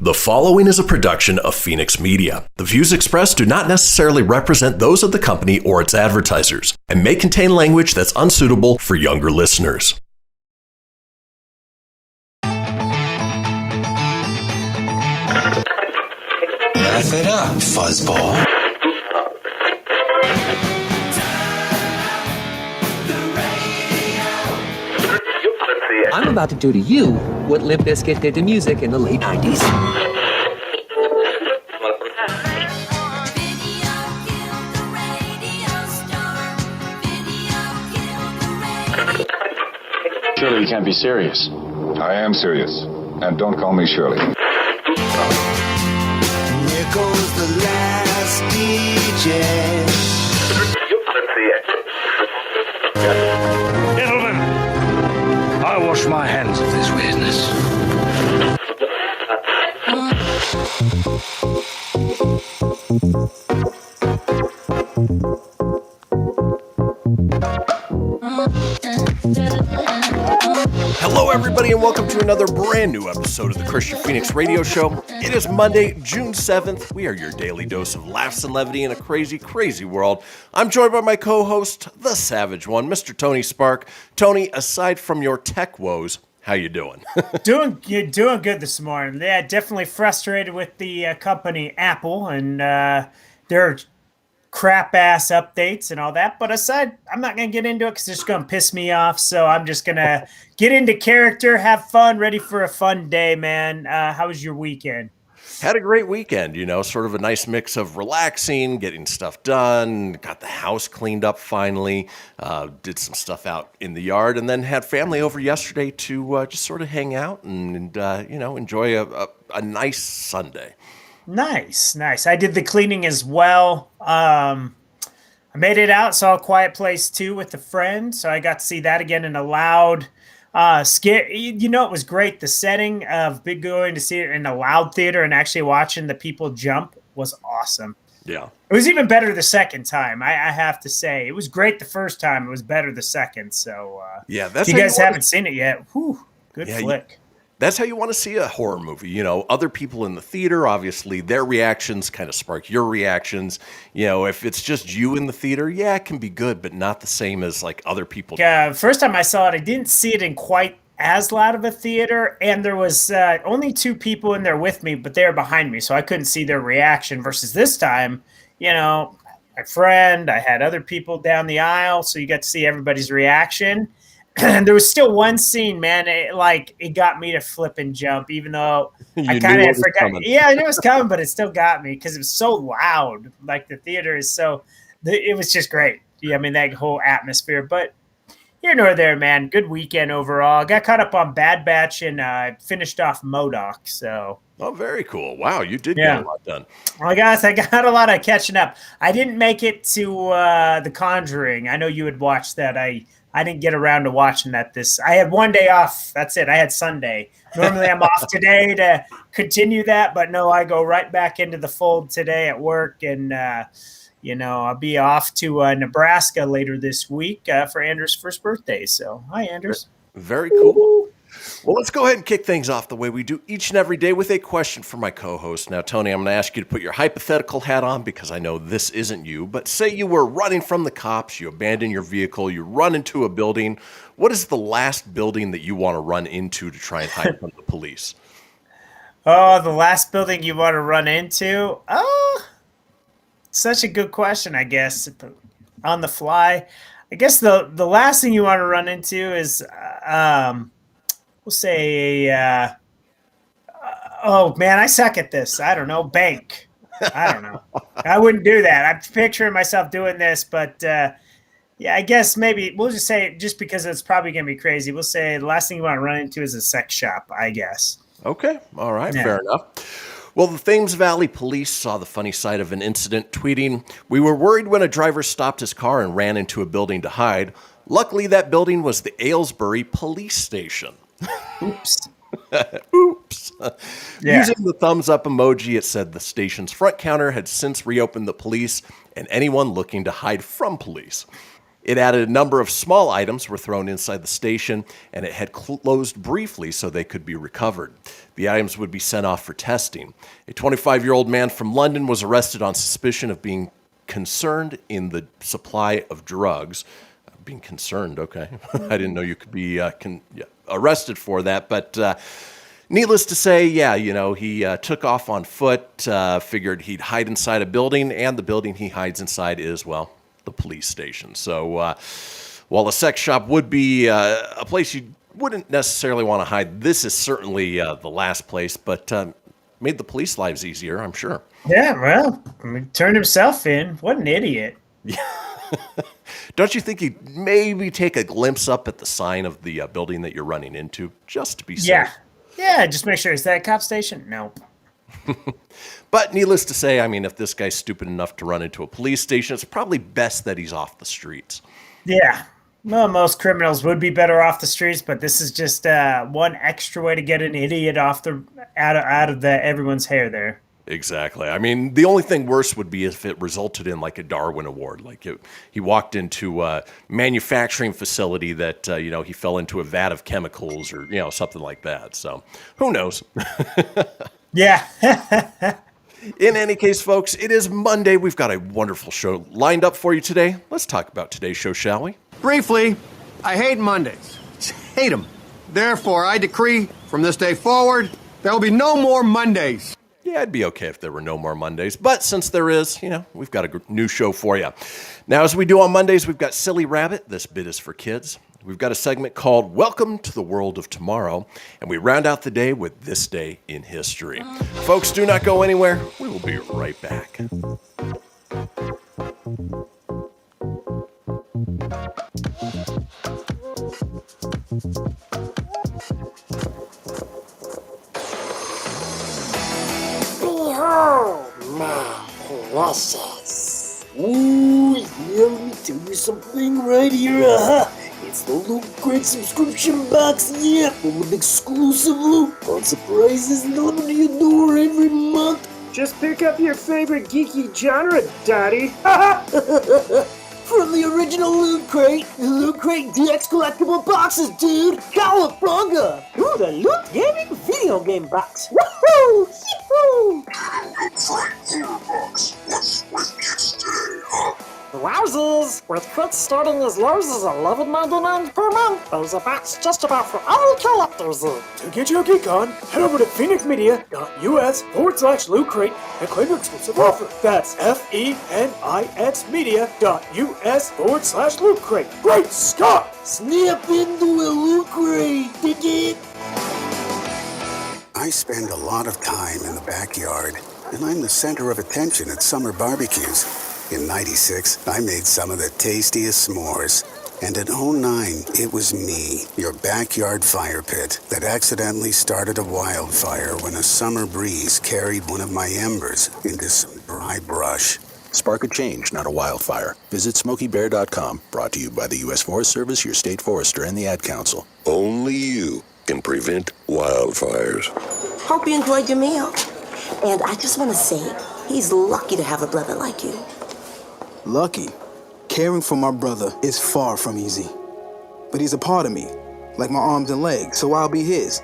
The following is a production of Fenix Media. The views expressed do not necessarily represent those of the company or its advertisers and may contain language that's unsuitable for younger listeners. Laugh it up, fuzzball. I'm about to do to you what Limp Bizkit did to music in the late 90s. Surely you can't be serious. I am serious. And don't call me Shirley. Here goes the last DJ. Gentlemen, I wash my hands of this weirdness. Hello, everybody, and welcome to another brand new episode of the Kristian Fenix radio show. It is Monday, June 7th. We are your daily dose of laughs and levity in a crazy, crazy world. I'm joined by my co-host, the Savage One, Mr. Tony Spark. Tony, aside from your tech woes, how you doing? Doing good this morning. Yeah, definitely frustrated with the company Apple and their crap-ass updates and all that. But aside, I'm not going to get into it because it's just going to piss me off. So I'm just going to get into character, have fun, ready for a fun day, man. How was your weekend? Had a great weekend, sort of a nice mix of relaxing, getting stuff done, got the house cleaned up finally, did some stuff out in the yard, and then had family over yesterday to just sort of hang out and enjoy a nice Sunday. Nice. I did the cleaning as well. I made it out, saw A Quiet Place 2 with a friend, so I got to see that again in a loud it was great. The setting of going to see it in a loud theater and actually watching the people jump was awesome. Yeah. It was even better the second time. I have to say, it was great the first time. It was better the second. So, that's if you guys haven't seen it yet, good flick. That's how you want to see a horror movie. Other people in the theater, obviously, their reactions kind of spark your reactions. If it's just you in the theater, yeah, it can be good, but not the same as like other people. Yeah, first time I saw it, I didn't see it in quite as loud of a theater, and there was only two people in there with me, but they were behind me, so I couldn't see their reaction. Versus this time, my friend, I had other people down the aisle, so you got to see everybody's reaction. And there was still one scene, man, it got me to flip and jump, even though I kind of forgot. Yeah, I knew it was coming, but it still got me because it was so loud. Like the theater is it was just great. Yeah, I mean, that whole atmosphere. But here nor there, man. Good weekend overall. Got caught up on Bad Batch and finished off MODOK. So. Oh, very cool. Wow, you did get a lot done. Well, guys, I got a lot of catching up. I didn't make it to The Conjuring. I know you had watched that. I didn't get around to watching that. I had one day off. That's it. I had Sunday. Normally I'm off today to continue that, but no, I go right back into the fold today at work. And, I'll be off to Nebraska later this week for Andrew's first birthday. So, hi, Andrews. Very cool. Well, let's go ahead and kick things off the way we do each and every day with a question for my co-host. Now, Tony, I'm going to ask you to put your hypothetical hat on because I know this isn't you, but say you were running from the cops, you abandon your vehicle, you run into a building. What is the last building that you want to run into to try and hide from the police? Oh, the last building you want to run into? Oh, such a good question, I guess, on the fly. I guess the last thing you want to run into is... we'll say, oh man, I suck at this. I don't know. Bank. I don't know. I wouldn't do that. I'm picturing myself doing this, but I guess maybe we'll just say, just because it's probably going to be crazy, we'll say the last thing you want to run into is a sex shop, I guess. Okay. All right. Yeah. Fair enough. Well, the Thames Valley police saw the funny side of an incident, tweeting, "We were worried when a driver stopped his car and ran into a building to hide. Luckily, that building was the Aylesbury police station." Oops. Oops. Yeah. Using the thumbs up emoji, it said the station's front counter had since reopened the police and anyone looking to hide from police. It added a number of small items were thrown inside the station, and it had closed briefly so they could be recovered. The items would be sent off for testing. A 25-year-old man from London was arrested on suspicion of being concerned in the supply of drugs. Being concerned, okay. I didn't know you could be arrested for that, but needless to say, yeah, he took off on foot, figured he'd hide inside a building, and the building he hides inside is, well, the police station. So while a sex shop would be a place you wouldn't necessarily want to hide, this is certainly the last place, but made the police lives easier, I'm sure. Yeah, well, turned himself in. What an idiot. Don't you think he'd maybe take a glimpse up at the sign of the building that you're running into, just to be safe? Yeah, just make sure. Is that a cop station? Nope. But needless to say, I mean, if this guy's stupid enough to run into a police station, it's probably best that he's off the streets. Yeah. Well, most criminals would be better off the streets, but this is just one extra way to get an idiot off out of everyone's hair there. Exactly. I mean, the only thing worse would be if it resulted in like a Darwin Award. Like he walked into a manufacturing facility that, he fell into a vat of chemicals or, something like that. So who knows? Yeah. In any case, folks, it is Monday. We've got a wonderful show lined up for you today. Let's talk about today's show, shall we? Briefly, I hate Mondays. Just hate them. Therefore, I decree from this day forward, there will be no more Mondays. Yeah, I'd be okay if there were no more Mondays. But since there is, we've got a new show for you. Now, as we do on Mondays, we've got Silly Rabbit. This bit is for kids. We've got a segment called Welcome to the World of Tomorrow. And we round out the day with This Day in History. Folks, do not go anywhere. We will be right back. Behold my precious. Ooh, yeah, let me tell you something right here. It's the Loot Crate subscription box, yeah, full of exclusive loot, fun surprises delivered to your door every month. Just pick up your favorite geeky genre, Daddy. From the original Loot Crate, the Loot Crate DX collectible boxes, dude. Cowabunga! Ooh, the Loot Gaming video game box. Woohoo! Yee-hoo! Wowzers! With crits starting as low as $11.99 per month, there's a box just about for all collectors. To get your geek on, head over to phoenixmedia.us/Loot Crate and claim your exclusive offer. That's FENIX media.us/Loot Crate. Great Scott! Snap into a Loot Crate, dig it? I spend a lot of time in the backyard, and I'm the center of attention at summer barbecues. In '96, I made some of the tastiest s'mores. And in '09, it was me, your backyard fire pit, that accidentally started a wildfire when a summer breeze carried one of my embers into some dry brush. Spark a change, not a wildfire. Visit SmokeyBear.com, brought to you by the U.S. Forest Service, your state forester, and the Ad Council. Only you can prevent wildfires. Hope you enjoyed your meal. And I just want to say, he's lucky to have a brother like you. Lucky? Caring for my brother is far from easy. But he's a part of me, like my arms and legs, so I'll be his.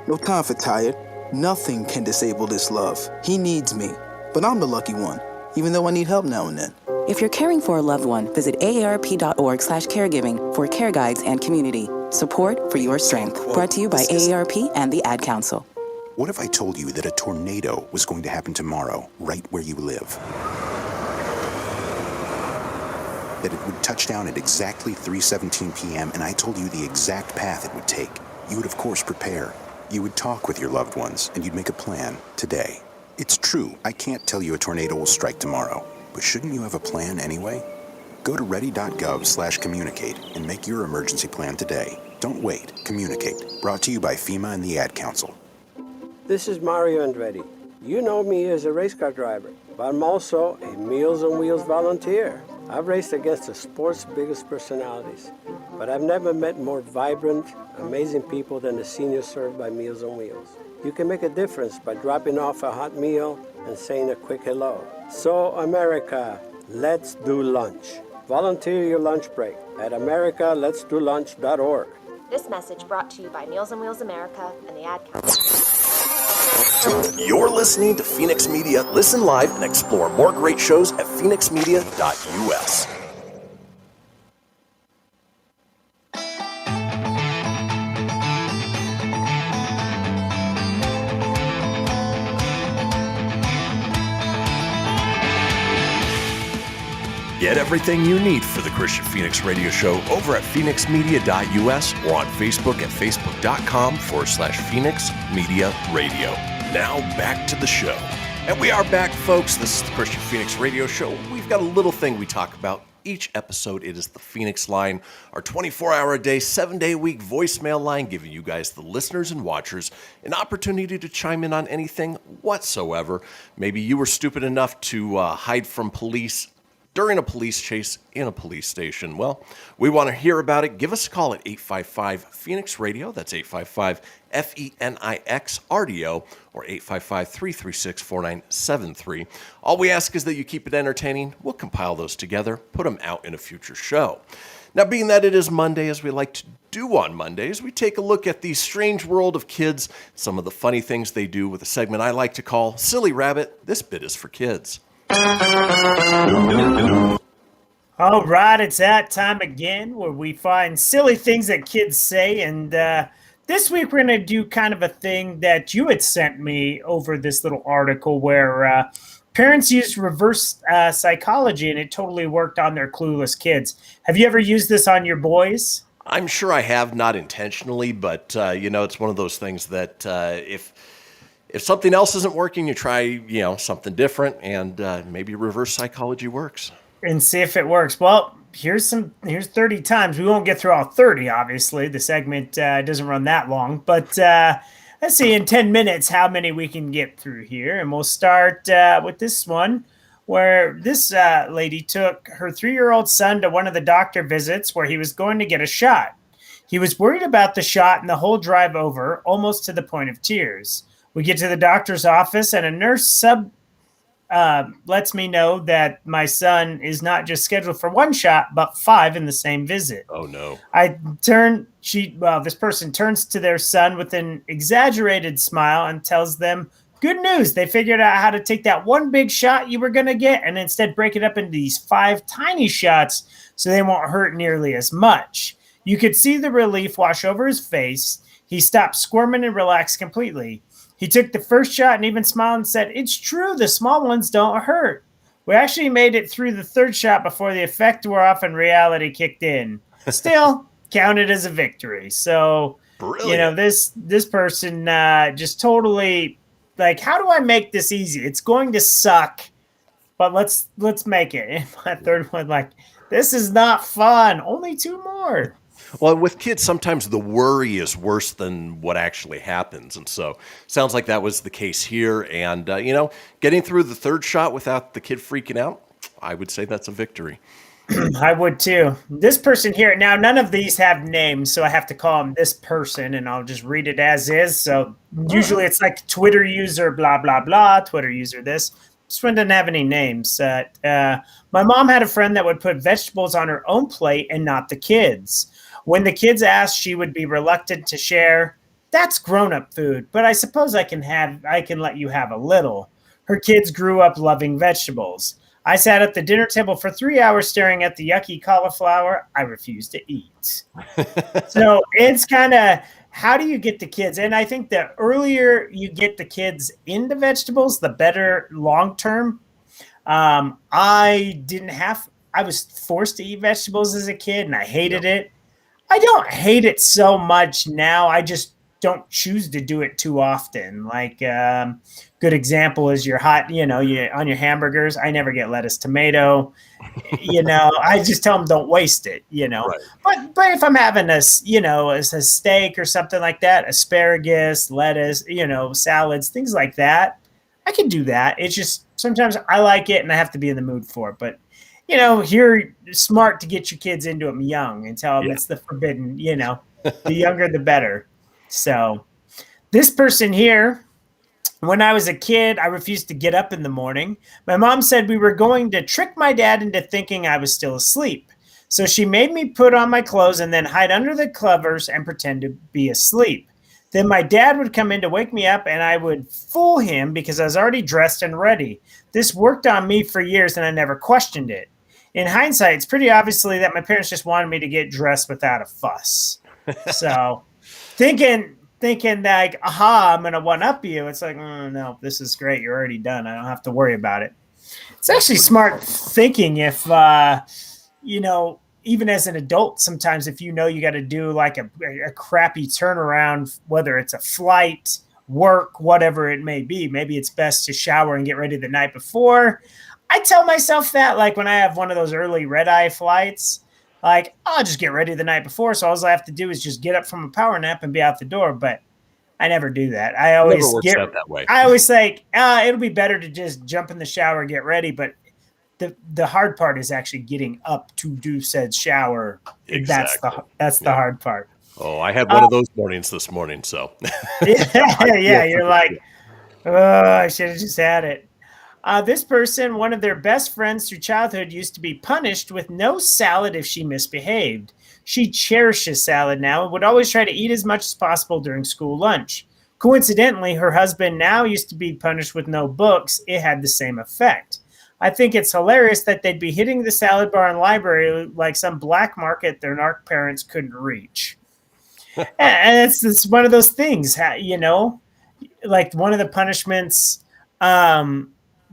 No time for tired. Nothing can disable this love. He needs me, but I'm the lucky one, even though I need help now and then. If you're caring for a loved one, visit aarp.org/caregiving for care guides and community. Support for your strength. Brought to you by AARP and the Ad Council. What if I told you that a tornado was going to happen tomorrow, right where you live? That it would touch down at exactly 3:17 p.m., and I told you the exact path it would take. You would, of course, prepare. You would talk with your loved ones, and you'd make a plan today. It's true, I can't tell you a tornado will strike tomorrow, but shouldn't you have a plan anyway? Go to ready.gov/communicate and make your emergency plan today. Don't wait. Communicate. Brought to you by FEMA and the Ad Council. This is Mario Andretti. You know me as a race car driver, but I'm also a Meals on Wheels volunteer. I've raced against the sport's biggest personalities, but I've never met more vibrant, amazing people than the seniors served by Meals on Wheels. You can make a difference by dropping off a hot meal and saying a quick hello. So, America, let's do lunch. Volunteer your lunch break at americaletsdolunch.org. This message brought to you by Meals on Wheels America and the Ad Council. You're listening to Fenix Media. Listen live and explore more great shows at phoenixmedia.us. Get everything you need for the Kristian Fenix Radio Show over at phoenixmedia.us or on Facebook at facebook.com/Fenix Media Radio. Now back to the show. And we are back, folks. This is the Kristian Fenix Radio Show. We've got a little thing we talk about each episode. It is the Fenix Line, our 24-hour-a-day, 7-day-a-week voicemail line, giving you guys, the listeners and watchers, an opportunity to chime in on anything whatsoever. Maybe you were stupid enough to hide from police during a police chase in a police station. Well, we want to hear about it. Give us a call at 855-FENIX-RADIO. That's 855-FENIX-RDO or 855-336-4973. All we ask is that you keep it entertaining. We'll compile those together, put them out in a future show. Now, being that it is Monday, as we like to do on Mondays, we take a look at the strange world of kids, some of the funny things they do with a segment I like to call Silly Rabbit. This bit is for kids. All right, it's that time again where we find silly things that kids say, and this week we're going to do kind of a thing that you had sent me over this little article where parents used reverse psychology, and it totally worked on their clueless kids. Have you ever used this on your boys? I'm sure I have, not intentionally, but it's one of those things that if something else isn't working, you try, something different, and maybe reverse psychology works. And see if it works. Well, here's 30 times. We won't get through all 30, obviously. The segment doesn't run that long. But let's see, in 10 minutes, how many we can get through here. And we'll start with this one, where this lady took her 3-year-old son to one of the doctor visits where he was going to get a shot. He was worried about the shot and the whole drive over, almost to the point of tears. We get to the doctor's office, and a nurse lets me know that my son is not just scheduled for 1 shot, but 5 in the same visit. Oh, no. This person turns to their son with an exaggerated smile and tells them, good news, they figured out how to take that 1 big shot you were going to get and instead break it up into these 5 tiny shots so they won't hurt nearly as much. You could see the relief wash over his face. He stopped squirming and relaxed completely. He took the first shot and even smiled and said, it's true, the small ones don't hurt. We actually made it through the 3rd shot before the effect wore off and reality kicked in. Still, counted as a victory. So, brilliant. This person just totally, like, how do I make this easy? It's going to suck, but let's make it. And my 3rd one, like, this is not fun. Only 2 more. Well, with kids, sometimes the worry is worse than what actually happens. And so sounds like that was the case here. And, getting through the 3rd shot without the kid freaking out, I would say that's a victory. I would too. This person here, now none of these have names, so I have to call him this person, and I'll just read it as is. So usually it's like Twitter user, blah, blah, blah, Twitter user this. This one doesn't have any names. My mom had a friend that would put vegetables on her own plate and not the kids. When the kids asked, she would be reluctant to share. That's grown-up food, but I suppose I can let you have a little. Her kids grew up loving vegetables. I sat at the dinner table for 3 hours staring at the yucky cauliflower I refused to eat. So it's kind of, how do you get the kids? And I think the earlier you get the kids into vegetables, the better long-term. I was forced to eat vegetables as a kid, and I hated it. I don't hate it so much now. I just don't choose to do it too often. Like, good example is your hot, on your hamburgers, I never get lettuce, tomato, I just tell them don't waste it, Right. But if I'm having a steak or something like that, asparagus, lettuce, salads, things like that, I can do that. It's just sometimes I like it and I have to be in the mood for it. But you're smart to get your kids into them young and tell them it's the forbidden, the younger, the better. So this person here, when I was a kid, I refused to get up in the morning. My mom said we were going to trick my dad into thinking I was still asleep. So she made me put on my clothes and then hide under the covers and pretend to be asleep. Then my dad would come in to wake me up, and I would fool him because I was already dressed and ready. This worked on me for years, and I never questioned it. In hindsight, it's pretty obviously that my parents just wanted me to get dressed without a fuss. So thinking like, aha, I'm going to one-up you. It's like, no, this is great. You're already done. I don't have to worry about it. It's actually smart thinking if, even as an adult, sometimes if you got to do like a crappy turnaround, whether it's a flight, work, whatever it may be, maybe it's best to shower and get ready the night before. I tell myself that, like when I have one of those early red-eye flights, like I'll just get ready the night before. So all I have to do is just get up from a power nap and be out the door. But I never do that. I always out that way. I always think it'll be better to just jump in the shower, get ready. But the hard part is actually getting up to do said shower. Exactly. That's the hard part. Oh, I had one of those mornings this morning. So yeah, you're like, I should have just had it. This person, one of their best friends through childhood, used to be punished with no salad if she misbehaved. She cherishes salad now and would always try to eat as much as possible during school lunch. Coincidentally, her husband now used to be punished with no books. It had the same effect. I think it's hilarious that they'd be hitting the salad bar and library like some black market their narc parents couldn't reach. And it's one of those things, like one of the punishments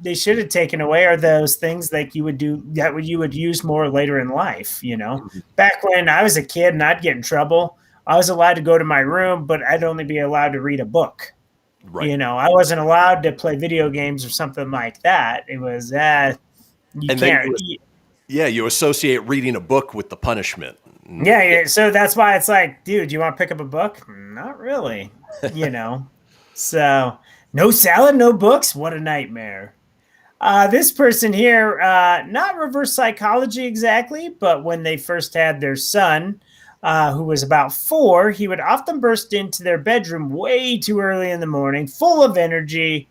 they should have taken away are those things like you would do that you would use more later in life. Back when I was a kid and I'd get in trouble, I was allowed to go to my room, but I'd only be allowed to read a book. Right. I wasn't allowed to play video games or something like that. It was you associate reading a book with the punishment. Yeah, so that's why it's like, dude, you want to pick up a book? Not really. So no salad, no books. What a nightmare. This person here, not reverse psychology exactly, but when they first had their son, who was about 4, he would often burst into their bedroom way too early in the morning, full of energy.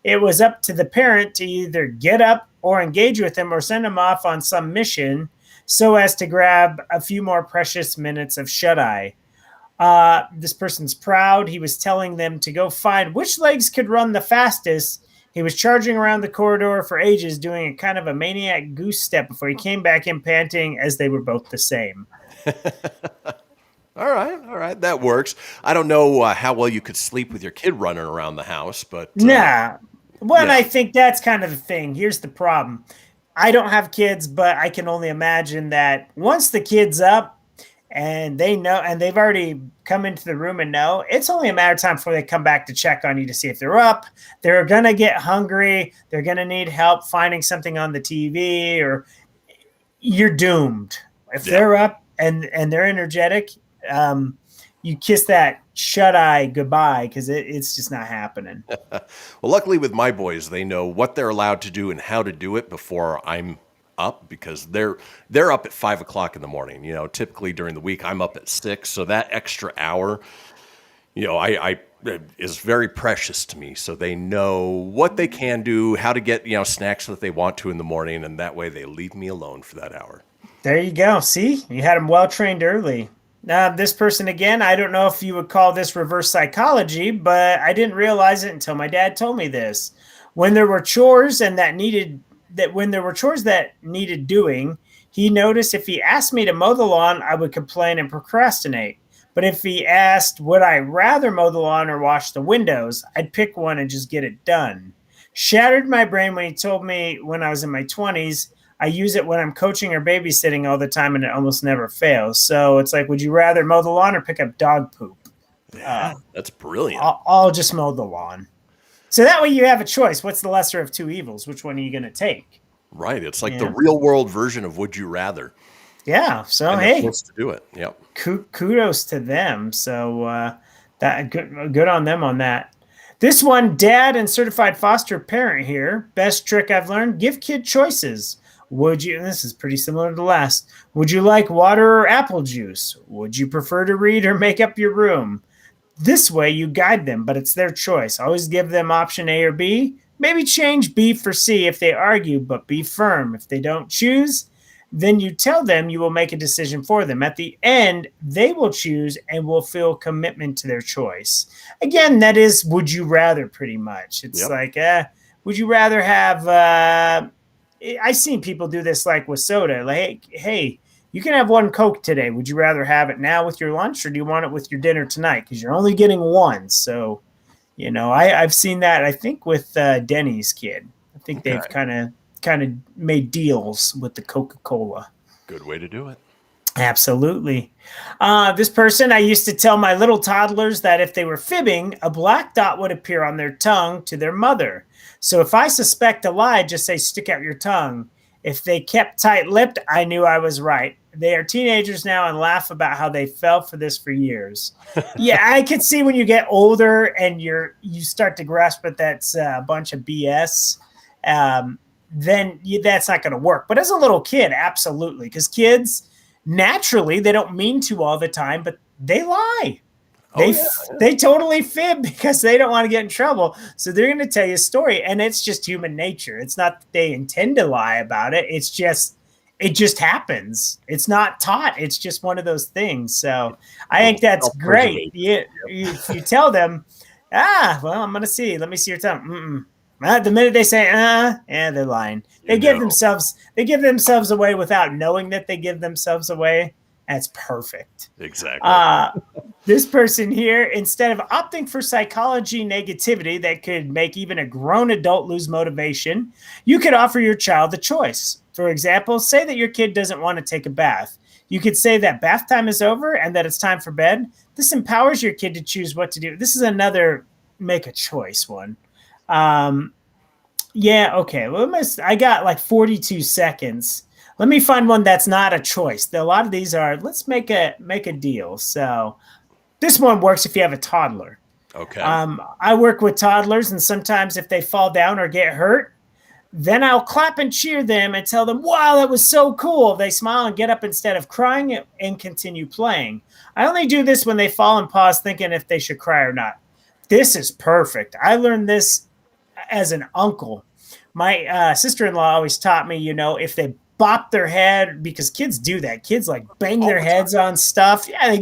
It was up to the parent to either get up or engage with him or send him off on some mission so as to grab a few more precious minutes of shut-eye. This person's proud. He was telling them to go find which legs could run the fastest. He was charging around the corridor for ages, doing a kind of a maniac goose step before he came back in panting as they were both the same. All right. That works. I don't know how well you could sleep with your kid running around the house, but... I think that's kind of the thing. Here's the problem. I don't have kids, but I can only imagine that once the kid's up and they know, and they've already come into the room and know, it's only a matter of time before they come back to check on you to see if they're up. They're going to get hungry. They're going to need help finding something on the TV, or you're doomed. If they're up and they're energetic, you kiss that shut-eye goodbye because it's just not happening. Well, luckily with my boys, they know what they're allowed to do and how to do it before I'm up, because they're up at 5 o'clock in the morning. Typically during the week, I'm up at 6. So that extra hour, I is very precious to me. So they know what they can do, how to get, snacks that they want to in the morning. And that way they leave me alone for that hour. There you go. See, you had them well-trained early. Now, this person again, I don't know if you would call this reverse psychology, but I didn't realize it until my dad told me this. When there were chores that needed doing, he noticed if he asked me to mow the lawn, I would complain and procrastinate. But if he asked, would I rather mow the lawn or wash the windows, I'd pick one and just get it done. Shattered my brain when he told me when I was in my 20s. I use it when I'm coaching or babysitting all the time, and it almost never fails. So it's like, would you rather mow the lawn or pick up dog poop? Yeah, that's brilliant. I'll just mow the lawn. So that way you have a choice. What's the lesser of two evils? Which one are you going to take? Right. It's like the real world version of Would You Rather. Yeah. So, and hey. Supposed to do it. Yep. Kudos to them. So that good on them on that. This one, dad and certified foster parent here. Best trick I've learned, give kid choices. This is pretty similar to the last. Would you like water or apple juice? Would you prefer to read or make up your room? This way you guide them, but it's their choice. Always give them option A or B. Maybe change B for C if they argue, but be firm. If they don't choose, then you tell them you will make a decision for them. At the end, they will choose and will feel commitment to their choice. Again, that is would you rather pretty much. It's like, would you rather have I've seen people do this like with soda. Like, hey, you can have one Coke today. Would you rather have it now with your lunch or do you want it with your dinner tonight? Because you're only getting one. So, you know, I've seen that, I think, with Denny's kid. I think they've kind of made deals with the Coca-Cola. Good way to do it. Absolutely. This person, I used to tell my little toddlers that if they were fibbing, a black dot would appear on their tongue to their mother. So if I suspect a lie, just say, stick out your tongue. If they kept tight-lipped, I knew I was right. They are teenagers now and laugh about how they fell for this for years. Yeah, I could see when you get older and you start to grasp that that's a bunch of BS, then that's not going to work. But as a little kid, absolutely. Because kids, naturally, they don't mean to all the time, but they lie. They totally fib because they don't want to get in trouble. So they're going to tell you a story, and it's just human nature. It's not that they intend to lie about it. It just happens. It's not taught. It's just one of those things. So I think that's great. You tell them, well, I'm going to see. Let me see your tongue. The minute they say, they're lying. They give themselves away without knowing that they give themselves away. That's perfect. Exactly. This person here, instead of opting for psychology negativity that could make even a grown adult lose motivation, you could offer your child a choice. For example, say that your kid doesn't want to take a bath. You could say that bath time is over and that it's time for bed. This empowers your kid to choose what to do. This is another make a choice one. Okay. Well, I got like 42 seconds. Let me find one that's not a choice. A lot of these are, let's make a deal. So this one works if you have a toddler. Okay. I work with toddlers, and sometimes if they fall down or get hurt, then I'll clap and cheer them and tell them, wow, that was so cool. They smile and get up instead of crying and continue playing. I only do this when they fall and pause thinking if they should cry or not. This is perfect. I learned this as an uncle. My sister-in-law always taught me, if they bop their head, because kids do that. Kids like bang their heads on stuff. Yeah,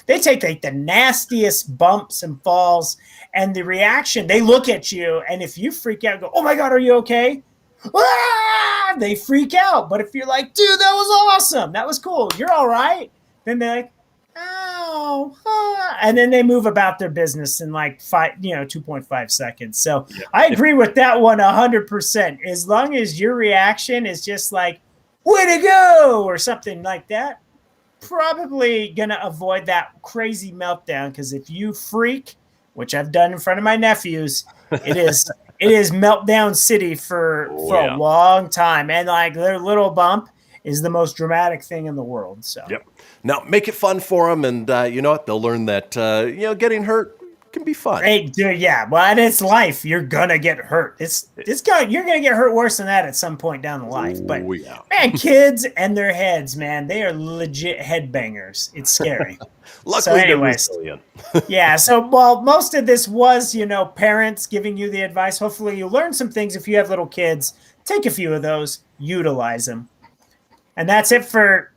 they take like the nastiest bumps and falls, and the reaction, they look at you, and if you freak out and go, oh my God, are you okay? They freak out. But if you're like, dude, that was awesome, that was cool, you're all right, then they're like, ow, and then they move about their business in like 2.5 seconds. So I agree with that one 100%. As long as your reaction is just like, way to go, or something like that, probably going to avoid that crazy meltdown. Because if you freak, which I've done in front of my nephews, it is meltdown city for a long time. And like their little bump is the most dramatic thing in the world. So now make it fun for them, and you know what? They'll learn that getting hurt can be fun. Hey, dude, well, and it's life. You're gonna get hurt. You're gonna get hurt worse than that at some point down the life. But man, kids and their heads, man, they are legit headbangers. It's scary. Luckily, so anyways, so while most of this was, parents giving you the advice, hopefully you learn some things. If you have little kids, take a few of those, utilize them. And that's it for,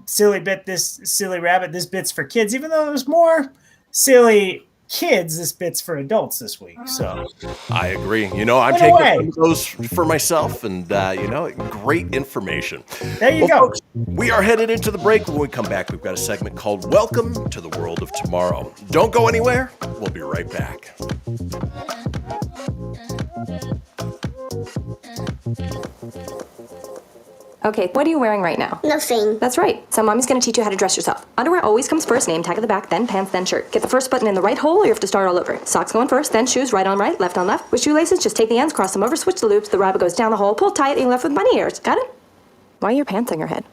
silly bit, this silly rabbit. This bit's for kids, even though there's more silly kids. This bit's for adults this week. So I agree. I'm taking some of those for myself, and great information. There you go. Folks, we are headed into the break. When we come back, we've got a segment called Welcome to the World of Tomorrow. Don't go anywhere. We'll be right back. Okay, what are you wearing right now? Nothing. That's right. So mommy's going to teach you how to dress yourself. Underwear always comes first, name tag at the back, then pants, then shirt. Get the first button in the right hole or you have to start all over. Socks going first, then shoes, right on right, left on left. With shoelaces, just take the ends, cross them over, switch the loops, the rabbit goes down the hole, pull tight, and you're left with bunny ears. Got it? Why are your pants on your head?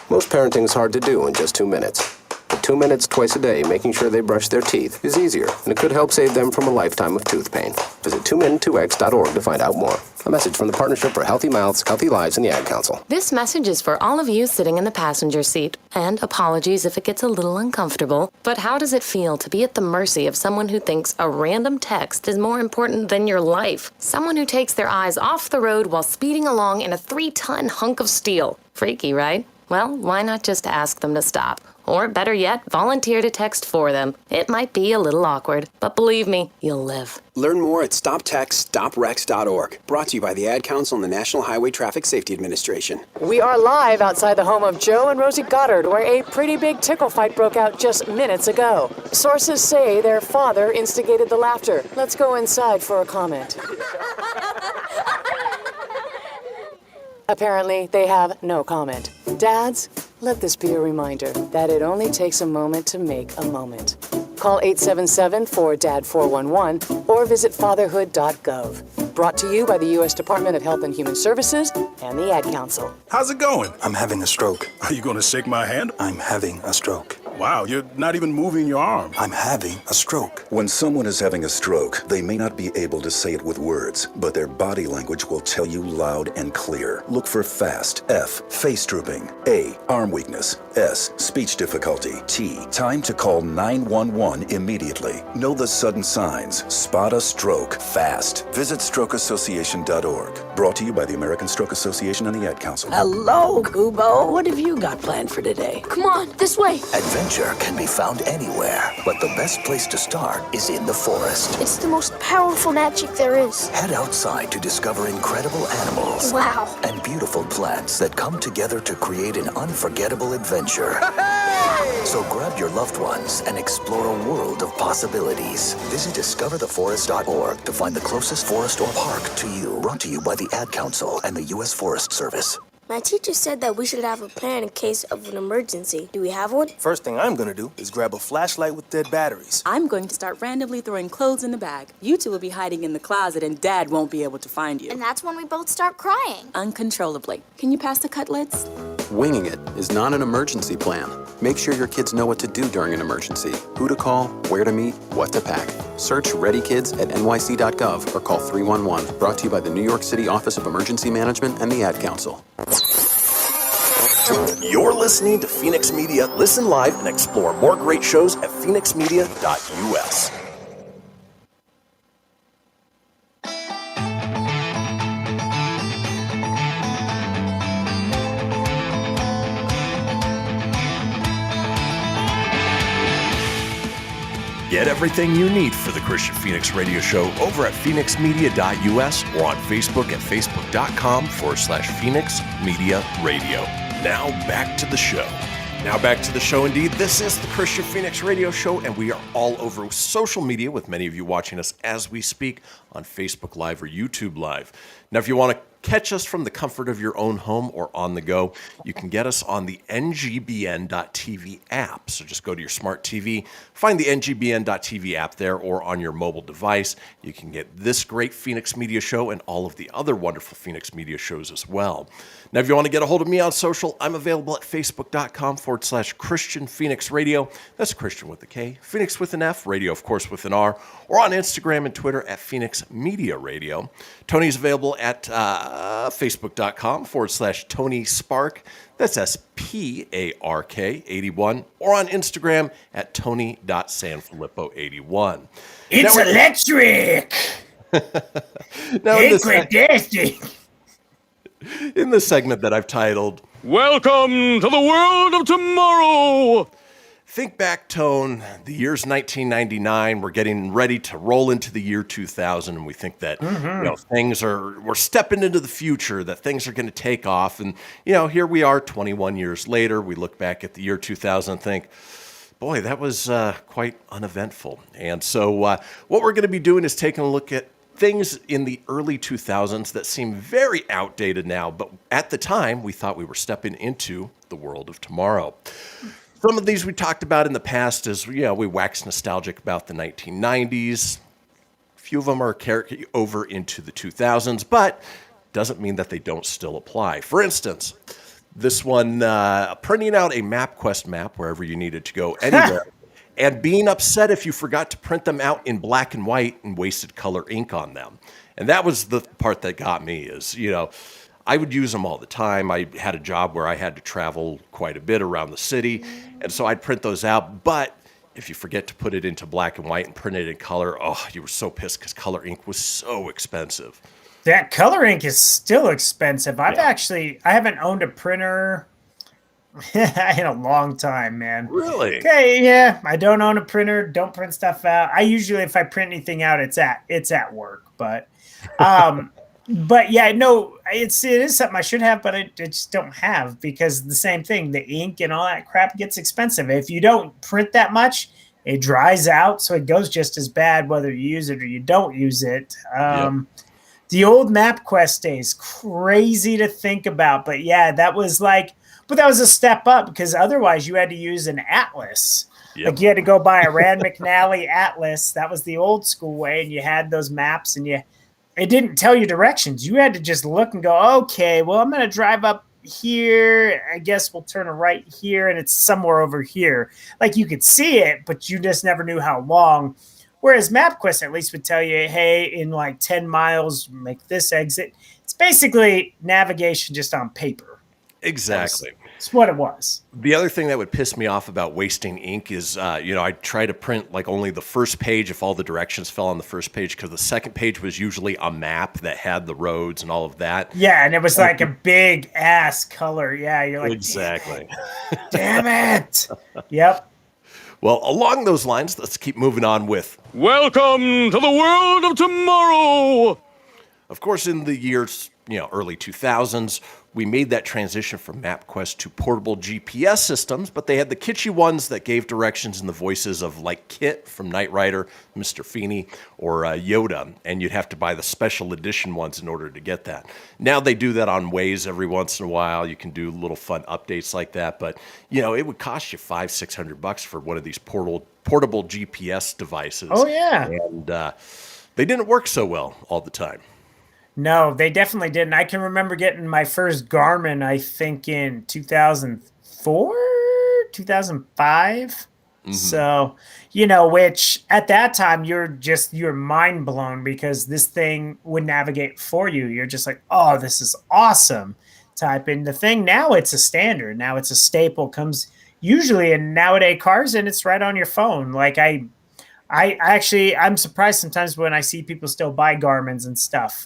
Most parenting is hard to do in just 2 minutes. But 2 minutes twice a day making sure they brush their teeth is easier, and it could help save them from a lifetime of tooth pain. Visit 2min2x.org to find out more. A message from the Partnership for Healthy Mouths, Healthy Lives, and the Ad Council. This message is for all of you sitting in the passenger seat. And apologies if it gets a little uncomfortable. But how does it feel to be at the mercy of someone who thinks a random text is more important than your life? Someone who takes their eyes off the road while speeding along in a 3-ton hunk of steel. Freaky, right? Well, why not just ask them to stop? Or better yet, volunteer to text for them. It might be a little awkward, but believe me, you'll live. Learn more at stoptextstoprex.org. Brought to you by the Ad Council and the National Highway Traffic Safety Administration. We are live outside the home of Joe and Rosie Goddard, where a pretty big tickle fight broke out just minutes ago. Sources say their father instigated the laughter. Let's go inside for a comment. Apparently, they have no comment. Dads, let this be a reminder that it only takes a moment to make a moment. Call 877-4DAD-411 or visit fatherhood.gov. Brought to you by the U.S. Department of Health and Human Services and the Ad Council. How's it going? I'm having a stroke. Are you going to shake my hand? I'm having a stroke. Wow, you're not even moving your arm. I'm having a stroke. When someone is having a stroke, they may not be able to say it with words, but their body language will tell you loud and clear. Look for FAST. F, face drooping. A, arm weakness. S, speech difficulty. T, time to call 911 immediately. Know the sudden signs. Spot a stroke fast. Visit strokeassociation.org. Brought to you by the American Stroke Association and the Ad Council. Hello, Kubo. What have you got planned for today? Come on, this way. Adventure can be found anywhere, but the best place to start is in the forest. It's the most powerful magic there is. Head outside to discover incredible animals. Wow. And beautiful plants that come together to create an unforgettable adventure. Hey! So grab your loved ones and explore a world of possibilities. Visit discovertheforest.org to find the closest forest or park to you. Brought to you by the Ad Council and the U.S. Forest Service. My teacher said that we should have a plan in case of an emergency. Do we have one? First thing I'm gonna do is grab a flashlight with dead batteries. I'm going to start randomly throwing clothes in the bag. You two will be hiding in the closet and Dad won't be able to find you. And that's when we both start crying. Uncontrollably. Can you pass the cutlets? Winging it is not an emergency plan. Make sure your kids know what to do during an emergency, who to call, where to meet, what to pack. Search Ready Kids at nyc.gov or call 311. Brought to you by the New York City Office of Emergency Management and the Ad Council. You're listening to Fenix Media. Listen live and explore more great shows at phoenixmedia.us. Get everything you need for the Kristian Fenix radio show over at phoenixmedia.us or on Facebook at facebook.com/Fenix Media Radio. Now back to the show. Indeed. This is the Kristian Fenix radio show, and we are all over social media with many of you watching us as we speak on Facebook Live or YouTube Live. Now, if you want to catch us from the comfort of your own home or on the go, you can get us on the NGBN.TV app. So just go to your smart TV, find the NGBN.TV app there, or on your mobile device. You can get this great Fenix Media show and all of the other wonderful Fenix Media shows as well. Now, if you want to get a hold of me on social, I'm available at facebook.com/Kristian Fenix Radio. That's Kristian with a K, Phoenix with an F, radio, of course, with an R, or on Instagram and Twitter at Fenix Media Radio. Tony's available at facebook.com/Tony Spark. That's SPARK 81, or on Instagram at Tony.Sanfilippo81. It's electric! In the segment that I've titled, Welcome to the World of Tomorrow! Think back, Tone. The year's 1999. We're getting ready to roll into the year 2000, and we think that we're stepping into the future, that things are going to take off. And here we are, 21 years later. We look back at the year 2000 and think, boy, that was quite uneventful. And so what we're going to be doing is taking a look at things in the early 2000s that seem very outdated now, but at the time we thought we were stepping into the world of tomorrow. Some of these we talked about in the past as we wax nostalgic about the 1990s. A few of them are carried over into the 2000s, but doesn't mean that they don't still apply. For instance, This one, printing out a MapQuest map wherever you needed to go anywhere, and being upset if you forgot to print them out in black and white and wasted color ink on them. And that was the part that got me is, I would use them all the time. I had a job where I had to travel quite a bit around the city, and so I'd print those out. But if you forget to put it into black and white and print it in color, oh, you were so pissed because color ink was so expensive. That color ink is still expensive. I haven't owned a printer in a long time, man. Really? Okay, yeah. I don't own a printer. Don't print stuff out. I usually, if I print anything out, it's at work. But, but yeah, no, it is something I should have, but I just don't have because the same thing, the ink and all that crap gets expensive. If you don't print that much, it dries out, so it goes just as bad whether you use it or you don't use it. The old MapQuest days, crazy to think about, but yeah, that was a step up because otherwise you had to use an atlas. Yep. Like you had to go buy a Rand McNally atlas. That was the old school way, and you had those maps, and it didn't tell you directions. You had to just look and go, okay, well, I'm going to drive up here. I guess we'll turn a right here, and it's somewhere over here. Like you could see it, but you just never knew how long. Whereas MapQuest at least would tell you, hey, in 10 miles, make this exit. It's basically navigation just on paper. Exactly. That's what it was. The other thing that would piss me off about wasting ink is, I'd try to print only the first page if all the directions fell on the first page because the second page was usually a map that had the roads and all of that. Yeah, and it was like a big ass color. Yeah, you're like, exactly. Damn it. Yep. Well, along those lines, let's keep moving on with Welcome to the world of tomorrow. Of course, in the years, early 2000s, we made that transition from MapQuest to portable GPS systems, but they had the kitschy ones that gave directions in the voices of Kit from Knight Rider, Mr. Feeney, or Yoda, and you'd have to buy the special edition ones in order to get that. Now they do that on Waze every once in a while. You can do little fun updates like that, but it would cost you $500-$600 for one of these portable GPS devices. Oh yeah, and they didn't work so well all the time. No, they definitely didn't. I can remember getting my first Garmin, I think, in 2004, 2005. Mm-hmm. So, which at that time, you're mind blown because this thing would navigate for you. You're just like, oh, this is awesome. Type in the thing. Now it's a standard. Now it's a staple. Comes usually in nowadays cars, and it's right on your phone. I'm surprised sometimes when I see people still buy Garmins and stuff.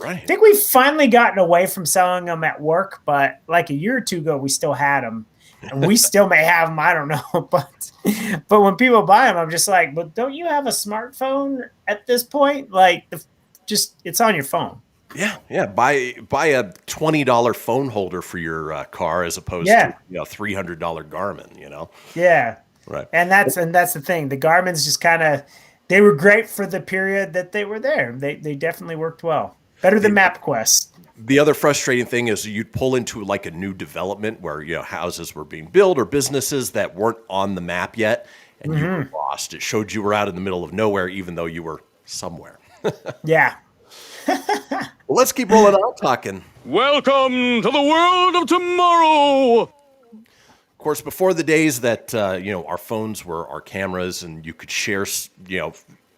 Right. I think we've finally gotten away from selling them at work, but a year or two ago, we still had them. And we still may have them, I don't know. But when people buy them, I'm just like, but don't you have a smartphone at this point? It's on your phone. Yeah. Buy a $20 phone holder for your car as opposed to $300 Garmin. Yeah. Right. And that's the thing. The Garmin's just they were great for the period that they were there. They definitely worked well. Better than MapQuest. The other frustrating thing is you'd pull into a new development where houses were being built or businesses that weren't on the map yet, and you were lost. It showed you were out in the middle of nowhere, even though you were somewhere. Yeah. Well, let's keep rolling on talking. Welcome to the world of tomorrow. Of course, before the days that our phones were our cameras, and you could share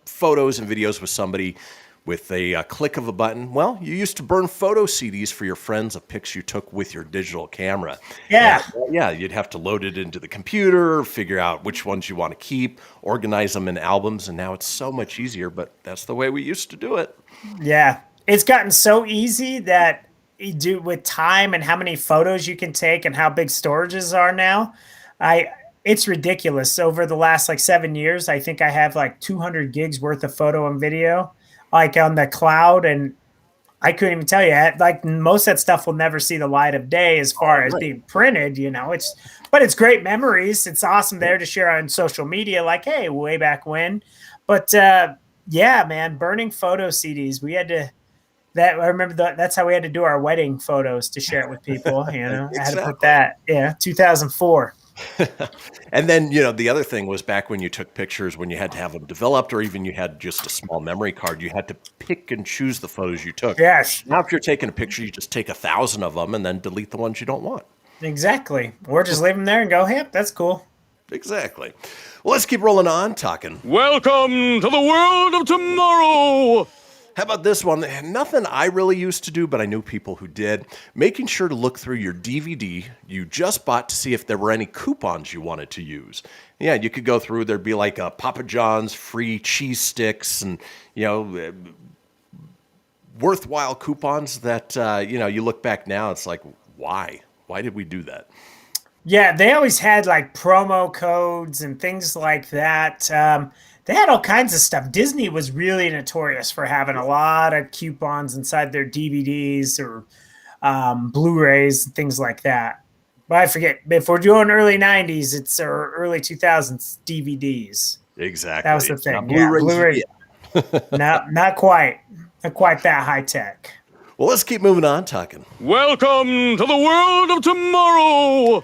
photos and videos with somebody with a click of a button. Well, you used to burn photo CDs for your friends of pics you took with your digital camera. Yeah. And, you'd have to load it into the computer, figure out which ones you want to keep, organize them in albums, and now it's so much easier, but that's the way we used to do it. Yeah. It's gotten so easy that with time and how many photos you can take and how big storages are now, it's ridiculous. Over the last 7 years, I think I have 200 gigs worth of photo and video on the cloud, and I couldn't even tell you. Most of that stuff will never see the light of day as far as being printed. But it's great memories. It's awesome there to share on social media. Hey, way back when. But yeah, man, burning photo CDs. We had to. I remember that's how we had to do our wedding photos to share it with people. Exactly. I had to put that. Yeah, 2004. And then, the other thing was back when you took pictures, when you had to have them developed, or even you had just a small memory card, you had to pick and choose the photos you took. Yes. Now, if you're taking a picture, you just take 1,000 of them and then delete the ones you don't want. Exactly. Or just leave them there and go, hey, that's cool. Exactly. Well, let's keep rolling on, talking. Welcome to the world of tomorrow. How about this one? Nothing I really used to do, but I knew people who did. Making sure to look through your DVD you just bought to see if there were any coupons you wanted to use. Yeah, you could go through, there'd be like a Papa John's free cheese sticks and, worthwhile coupons that, you look back now, it's like, why? Why did we do that? Yeah, they always had like promo codes and things like that. They had all kinds of stuff. Disney was really notorious for having a lot of coupons inside their DVDs or Blu-rays and things like that. But I forget, if we're doing early 90s, it's early 2000s DVDs. Exactly. That was the thing. Blu-rays. No, not quite. Not quite that high tech. Well, let's keep moving on, talking. Welcome to the world of tomorrow.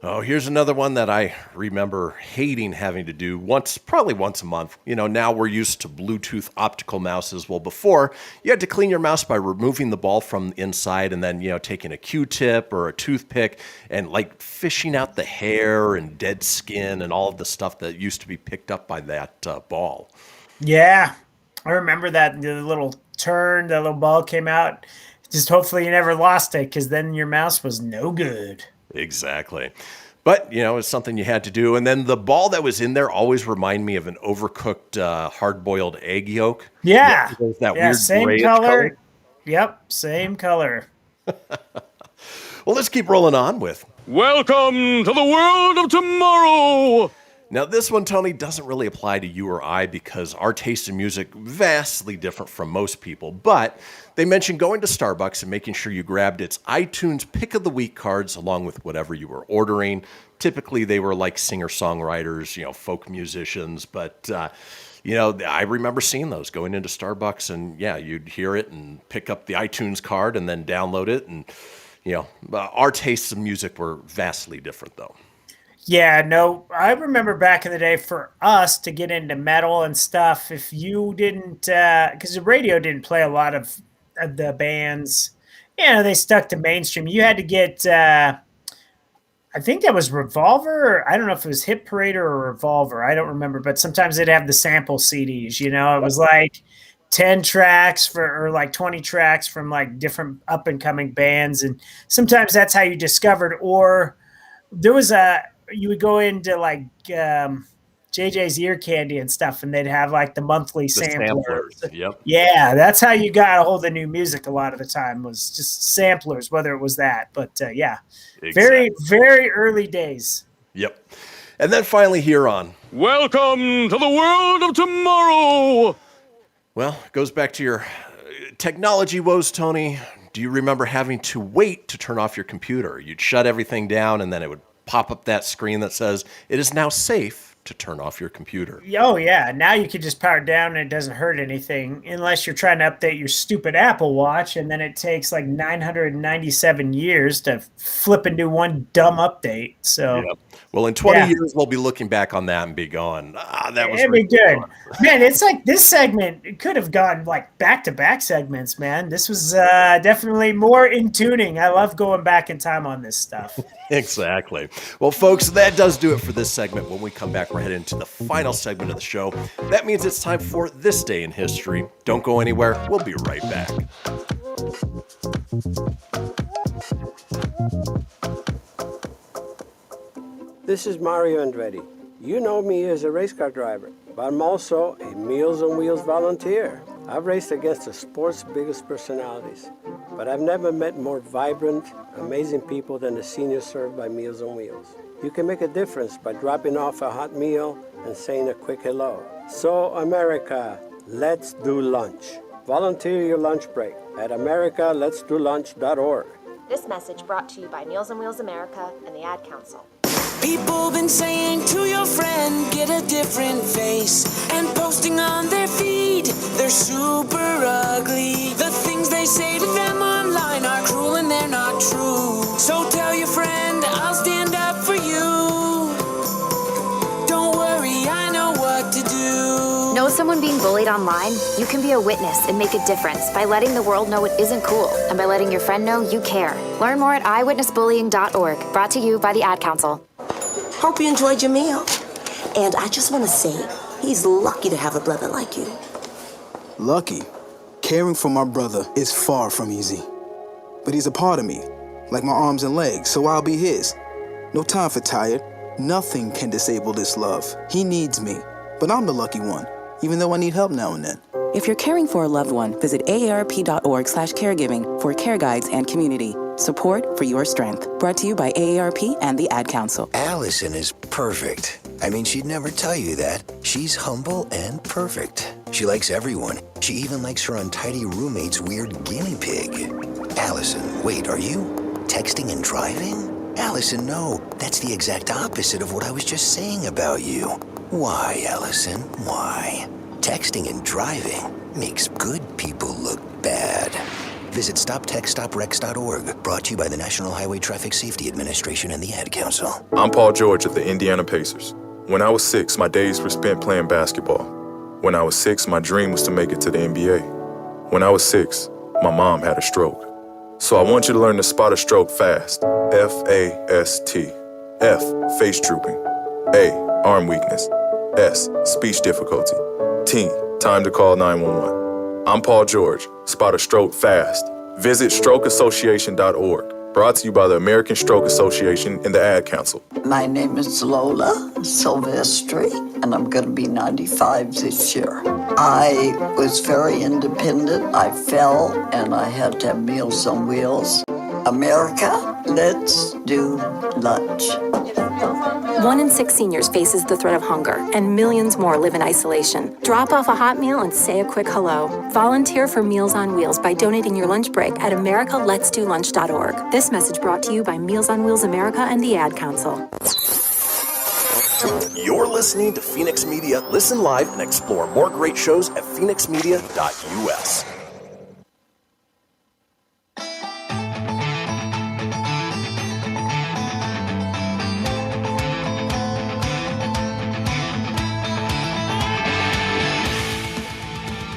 Oh, here's another one that I remember hating having to do probably once a month. Now we're used to Bluetooth optical mouses. Well, before, you had to clean your mouse by removing the ball from the inside and then, taking a Q-tip or a toothpick and like fishing out the hair and dead skin and all of the stuff that used to be picked up by that ball. Yeah, I remember that. The little ball came out. Just hopefully you never lost it, because then your mouse was no good. Exactly. But, it's something you had to do. And then the ball that was in there always reminded me of an overcooked hard-boiled egg yolk. Yeah. That weird same color. Yep, same color. Well, let's keep rolling on with. Welcome to the world of tomorrow. Now, this one, Tony, doesn't really apply to you or I because our taste in music vastly different from most people. But they mentioned going to Starbucks and making sure you grabbed its iTunes Pick of the Week cards along with whatever you were ordering. Typically, they were like singer-songwriters, folk musicians. But, I remember seeing those going into Starbucks. And, yeah, you'd hear it and pick up the iTunes card and then download it. And, our tastes in music were vastly different, though. Yeah, no, I remember back in the day for us to get into metal and stuff, if you didn't, because the radio didn't play a lot of the bands, they stuck to mainstream. You had to get, I think that was Revolver, or I don't know if it was Hit Parader or Revolver, I don't remember, but sometimes they'd have the sample CDs, it was like 10 tracks or like 20 tracks from like different up and coming bands. And sometimes that's how you discovered, or there was you would go into like JJ's Ear Candy and stuff, and they'd have like the monthly samplers. Yep. Yeah, that's how you got a hold of new music a lot of the time, was just samplers, whether it was that. But yeah, exactly. Very, very early days. Yep. And then finally here on. Welcome to the world of tomorrow. Well, it goes back to your technology woes, Tony. Do you remember having to wait to turn off your computer? You'd shut everything down, and then it would pop up that screen that says, it is now safe to turn off your computer. Oh, yeah. Now you can just power it down and it doesn't hurt anything, unless you're trying to update your stupid Apple Watch, and then it takes like 997 years to flip and do one dumb update. So, yep. Well, in 20 years, we'll be looking back on that and be going, that was It'd be good. Man, it's like this segment, it could have gone like back-to-back segments, man. This was definitely more in tuning. I love going back in time on this stuff. Exactly. Well, folks, that does do it for this segment. When we come back, we're heading into the final segment of the show. That means it's time for This Day in History. Don't go anywhere. We'll be right back. This is Mario Andretti. You know me as a race car driver, but I'm also a Meals on Wheels volunteer. I've raced against the sport's biggest personalities, but I've never met more vibrant, amazing people than the seniors served by Meals on Wheels. You can make a difference by dropping off a hot meal and saying a quick hello. So, America, let's do lunch. Volunteer your lunch break at americaletsdolunch.org. This message brought to you by Meals on Wheels America and the Ad Council. People been saying to your friend, get a different face, and posting on their feed, they're super ugly. The things they say to them online are cruel and they're not true. So tell your friend, I'll stand up for you. Don't worry, I know what to do. Know someone someone being bullied online, you can be a witness and make a difference by letting the world know it isn't cool and by letting your friend know you care. Learn more at eyewitnessbullying.org. Brought to you by the Ad Council. Hope you enjoyed your meal. And I just want to say, he's lucky to have a brother like you. Lucky? Caring for my brother is far from easy. But he's a part of me, like my arms and legs, so I'll be his. No time for tired. Nothing can disable this love. He needs me, but I'm the lucky one, even though I need help now and then. If you're caring for a loved one, visit aarp.org/caregiving for care guides and community. Support for your strength. Brought to you by AARP and the Ad Council. Allison is perfect. I mean, she'd never tell you that. She's humble and perfect. She likes everyone. She even likes her untidy roommate's weird guinea pig. Allison, wait, are you texting and driving? Allison, no. That's the exact opposite of what I was just saying about you. Why, Allison? Why? Texting and driving makes good people look bad. Visit StopTextStopWrecks.org. Brought to you by the National Highway Traffic Safety Administration and the Ad Council. I'm Paul George of the Indiana Pacers. When I was 6, my days were spent playing basketball. When I was 6, my dream was to make it to the NBA. When I was 6, my mom had a stroke. So I want you to learn to spot a stroke fast. F-A-S-T. F, face drooping. A, arm weakness. S, speech difficulty. T, time to call 911. I'm Paul George. Spot a stroke fast. Visit strokeassociation.org. Brought to you by the American Stroke Association and the Ad Council. My name is Lola Silvestri, and I'm going to be 95 this year. I was very independent. I fell, and I had to have Meals on Wheels. America, let's do lunch. 1 in 6 seniors faces the threat of hunger, and millions more live in isolation. Drop off a hot meal and say a quick hello. Volunteer for Meals on Wheels by donating your lunch break at americaletsdolunch.org. This message brought to you by Meals on Wheels America and the Ad Council. You're listening to Fenix Media. Listen live and explore more great shows at phoenixmedia.us.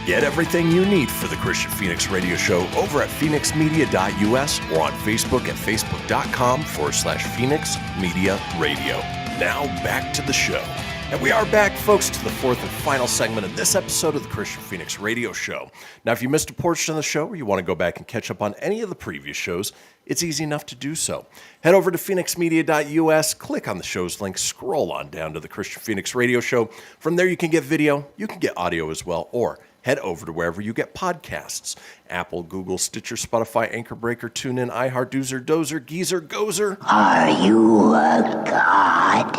Get everything you need for the Kristian Fenix radio show over at phoenixmedia.us or on Facebook at facebook.com/Fenix Media Radio. Now back to the show. And we are back, folks, to the fourth and final segment of this episode of the Kristian Fenix radio show. Now, if you missed a portion of the show or you want to go back and catch up on any of the previous shows, it's easy enough to do so. Head over to phoenixmedia.us, click on the show's link, scroll on down to the Kristian Fenix radio show. From there, you can get video, you can get audio as well, or head over to wherever you get podcasts. Apple, Google, Stitcher, Spotify, Anchor Breaker, TuneIn, iHeart, Doozer, Dozer, Geezer, Gozer. Are you a god?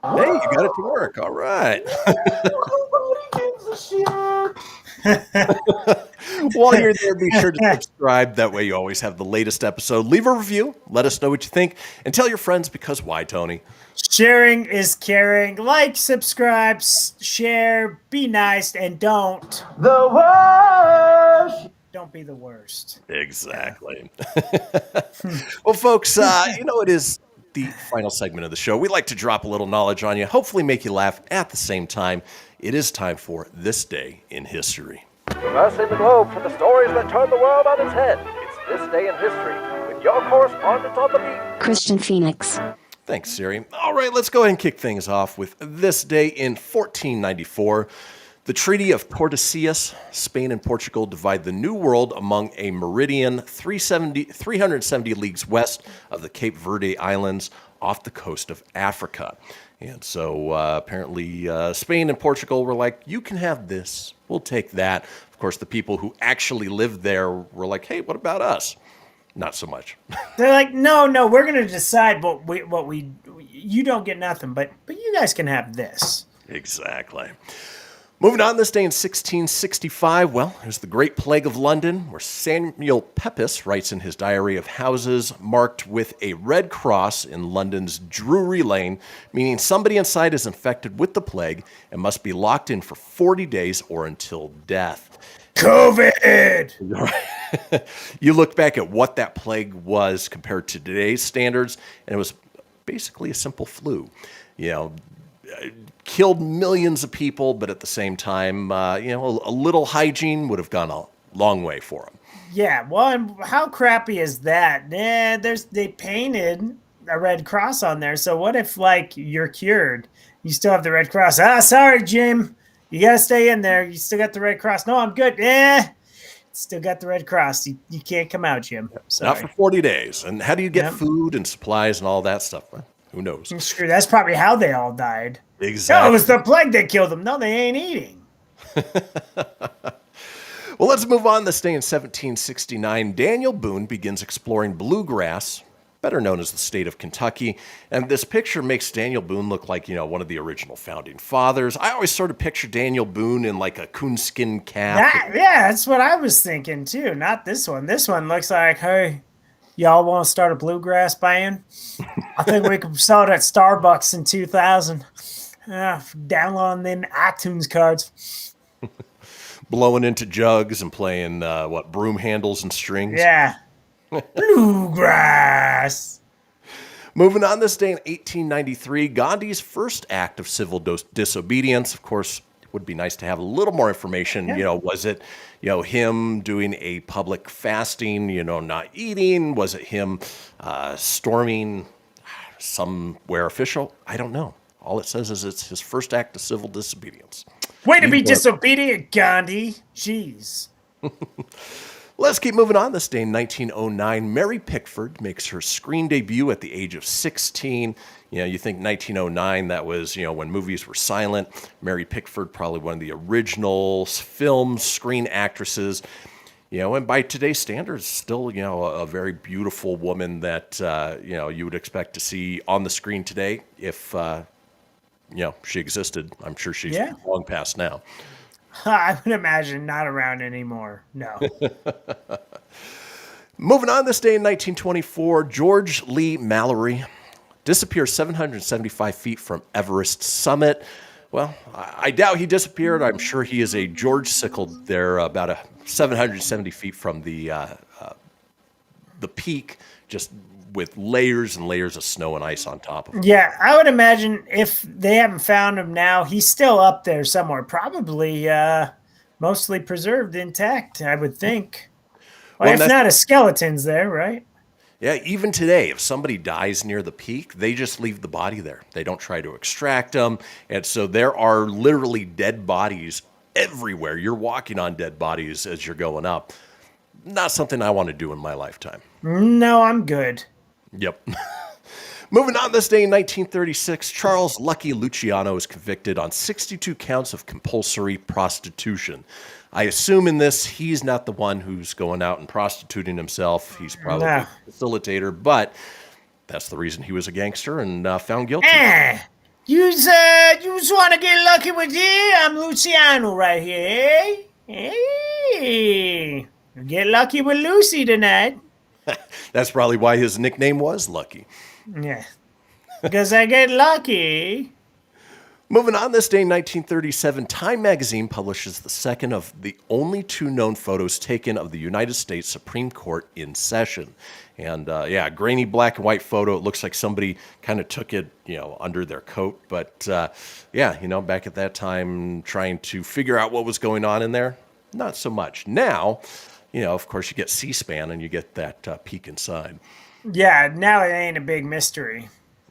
Hey, you got it to work. All right. While you're there, be sure to subscribe. That way you always have the latest episode. Leave a review. Let us know what you think. And tell your friends, because why, Tony? Sharing is caring. Like, subscribe, share, be nice, and don't. The worst. Don't be the worst. Exactly. Well, folks, it is the final segment of the show. We like to drop a little knowledge on you, hopefully make you laugh at the same time. It is time for This Day in History. Traversing the globe for the stories that turn the world on its head. It's This Day in History with your correspondent on the beat, Kristian Fenix. Thanks, Siri. All right, let's go ahead and kick things off with this day in 1494. The Treaty of Tordesillas, Spain and Portugal divide the New World among a meridian 370 leagues west of the Cape Verde Islands off the coast of Africa. And so apparently Spain and Portugal were like, you can have this, we'll take that. Of course, the people who actually lived there were like, hey, what about us? Not so much. They're like, no, we're going to decide you don't get nothing, but you guys can have this. Exactly. Moving on, this day in 1665, well, there's the Great Plague of London, where Samuel Pepys writes in his diary of houses marked with a red cross in London's Drury Lane, meaning somebody inside is infected with the plague and must be locked in for 40 days or until death. COVID! You look back at what that plague was compared to today's standards, and it was basically a simple flu. Killed millions of people, but at the same time, a little hygiene would have gone a long way for them. Yeah, well, and how crappy is that? They painted a Red Cross on there. So what if, like, you're cured? You still have the Red Cross. Sorry, Jim. You got to stay in there. You still got the Red Cross. No, I'm good. Still got the Red Cross. You can't come out, Jim. Sorry. Not for 40 days. And how do you get food and supplies and all that stuff? Well, who knows? Sure, that's probably how they all died. Exactly. No, it was the plague that killed them. No, they ain't eating. Well, let's move on. This day in 1769, Daniel Boone begins exploring bluegrass, better known as the state of Kentucky. And this picture makes Daniel Boone look like, one of the original founding fathers. I always sort of picture Daniel Boone in like a coonskin cap. That's what I was thinking too. Not this one. This one looks like, hey, y'all want to start a bluegrass band? I think we could sell it at Starbucks in 2000. Downloading them iTunes cards. Blowing into jugs and playing, broom handles and strings? Yeah. Bluegrass. Moving on, this day in 1893, Gandhi's first act of civil disobedience. Of course, it would be nice to have a little more information. Yeah. Was it, him doing a public fasting, not eating? Was it him storming somewhere official? I don't know. All it says is it's his first act of civil disobedience. Way to be disobedient, Gandhi. Jeez. Let's keep moving on. This day in 1909, Mary Pickford makes her screen debut at the age of 16. You think 1909, that was, when movies were silent. Mary Pickford, probably one of the original film screen actresses. And by today's standards, still, a very beautiful woman that, you would expect to see on the screen today if, she existed. I'm sure she's long past now. I would imagine not around anymore. No. Moving on, this day in 1924, George Lee Mallory disappears 775 feet from Everest summit. Well, I doubt he disappeared. I'm sure he is a George sickled there about 770 feet from the peak, just with layers and layers of snow and ice on top of him. Yeah, I would imagine if they haven't found him now, he's still up there somewhere, probably mostly preserved intact, I would think. Well, if not, a skeleton's there, right? Yeah, even today, if somebody dies near the peak, they just leave the body there. They don't try to extract them. And so there are literally dead bodies everywhere. You're walking on dead bodies as you're going up. Not something I want to do in my lifetime. No, I'm good. Yep. Moving on, this day in 1936, Charles Lucky Luciano is convicted on 62 counts of compulsory prostitution. I assume in this, he's not the one who's going out and prostituting himself. He's probably a facilitator, but that's the reason he was a gangster and found guilty. You just want to get lucky with you? I'm Luciano right here. Hey, get lucky with Lucy tonight. That's probably why his nickname was Lucky. Yeah, because I get lucky. Moving on, this day in 1937, Time magazine publishes the second of the only two known photos taken of the United States Supreme Court in session. And grainy black and white photo. It looks like somebody kind of took it, under their coat. But back at that time, trying to figure out what was going on in there, not so much. Now, of course, you get C-SPAN and you get that peek inside. Yeah, now it ain't a big mystery.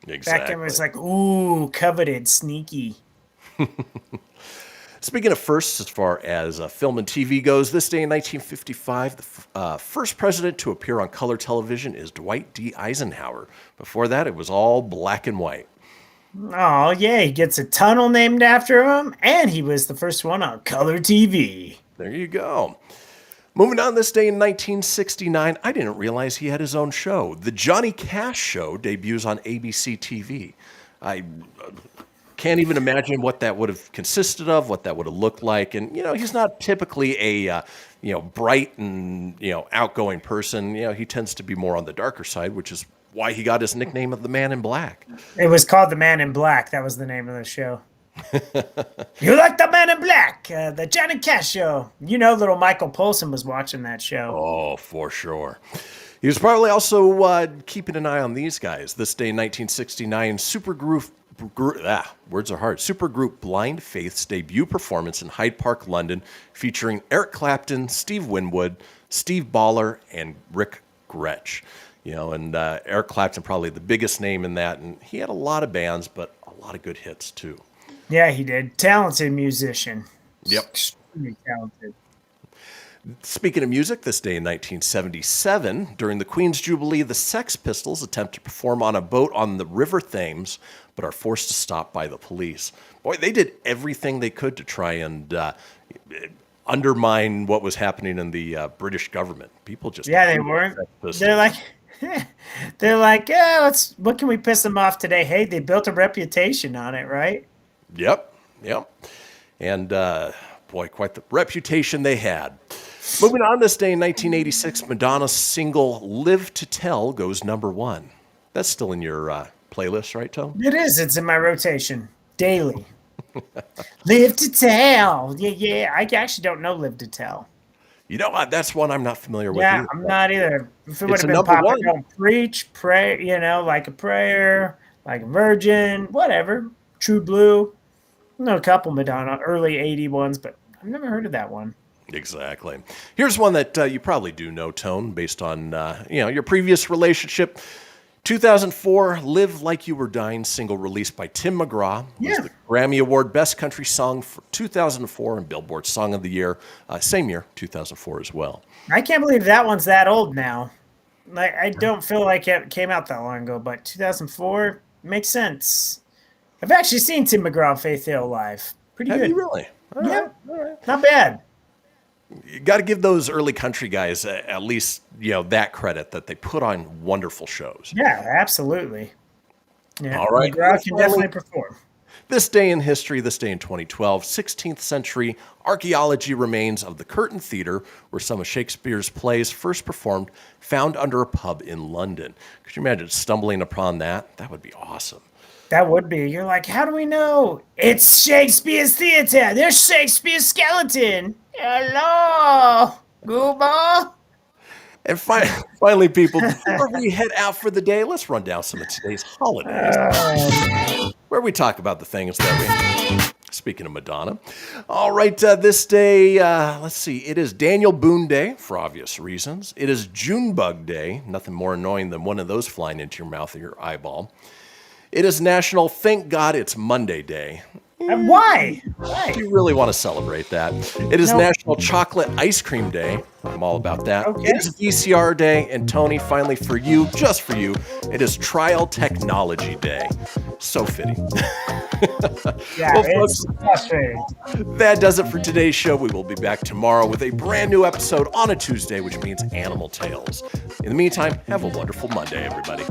Exactly. Back then it was like, ooh, coveted, sneaky. Speaking of firsts, as far as film and TV goes, this day in 1955, the first president to appear on color television is Dwight D. Eisenhower. Before that, it was all black and white. Oh, yeah, he gets a tunnel named after him, and he was the first one on color TV. There you go. Moving on, this day in 1969, I didn't realize he had his own show. The Johnny Cash Show debuts on ABC TV. I can't even imagine what that would have consisted of, what that would have looked like. And, he's not typically a, bright and, outgoing person. He tends to be more on the darker side, which is why he got his nickname of the Man in Black. It was called The Man in Black. That was the name of the show. You like The Man in Black, the Johnny Cash Show. Little Michael Polson was watching that show. Oh, for sure. He was probably also keeping an eye on these guys. This day in 1969, supergroup Blind Faith's debut performance in Hyde Park, London, featuring Eric Clapton, Steve Winwood, Steve Baller, and Rick Gretsch. And Eric Clapton probably the biggest name in that, and he had a lot of bands, but a lot of good hits too. Yeah, he did. Talented musician. Yep. Extremely talented. Speaking of music, this day in 1977, during the Queen's Jubilee, the Sex Pistols attempt to perform on a boat on the River Thames, but are forced to stop by the police. Boy, they did everything they could to try and undermine what was happening in the British government. People just they weren't. They're like, yeah, what can we piss them off today? Hey, they built a reputation on it, right? Yep. And boy, quite the reputation they had. Moving on, this day in 1986, Madonna's single "Live to Tell" goes #1. That's still in your playlist, right, Tom? It is. It's in my rotation daily. Live to Tell. Yeah. I actually don't know Live to Tell. You know what? That's one I'm not familiar with. Yeah, either. I'm not either. If it would have been popular, preach, pray, like a prayer, like a virgin, whatever. True Blue. I know a couple Madonna, early 80 ones, but I've never heard of that one. Exactly. Here's one that you probably do know, Tone, based on your previous relationship. 2004, "Live Like You Were Dying" single released by Tim McGraw was the Grammy Award Best Country Song for 2004 and Billboard Song of the Year, same year, 2004 as well. I can't believe that one's that old now. Like, I don't feel like it came out that long ago, but 2004 makes sense. I've actually seen Tim McGraw Faith Hill live. Pretty good. Have you really? All right. Not bad. You got to give those early country guys at least that credit that they put on wonderful shows. Yeah, absolutely. Yeah, all right. McGraw can definitely perform. This day in history, this day in 2012, 16th century archaeology remains of the Curtain Theatre, where some of Shakespeare's plays first performed, found under a pub in London. Could you imagine stumbling upon that? That would be awesome. That would be. You're like, how do we know? It's Shakespeare's theater. There's Shakespeare's skeleton. Hello, Gooba. And finally, people, before we head out for the day, let's run down some of today's holidays, where we talk about the things that we... Speaking of Madonna. All right, this day, let's see. It is Daniel Boone Day, for obvious reasons. It is Junebug Day. Nothing more annoying than one of those flying into your mouth or your eyeball. It is National Thank God It's Monday Day. And why? Do you really want to celebrate that? It is National Chocolate Ice Cream Day. I'm all about that. Okay. It is VCR Day. And Tony, finally for you, just for you, it is Trial Technology Day. So fitting. Yeah, well, it's folks, frustrating. that does it for today's show. We will be back tomorrow with a brand new episode on a Tuesday, which means Animal Tales. In the meantime, have a wonderful Monday, everybody.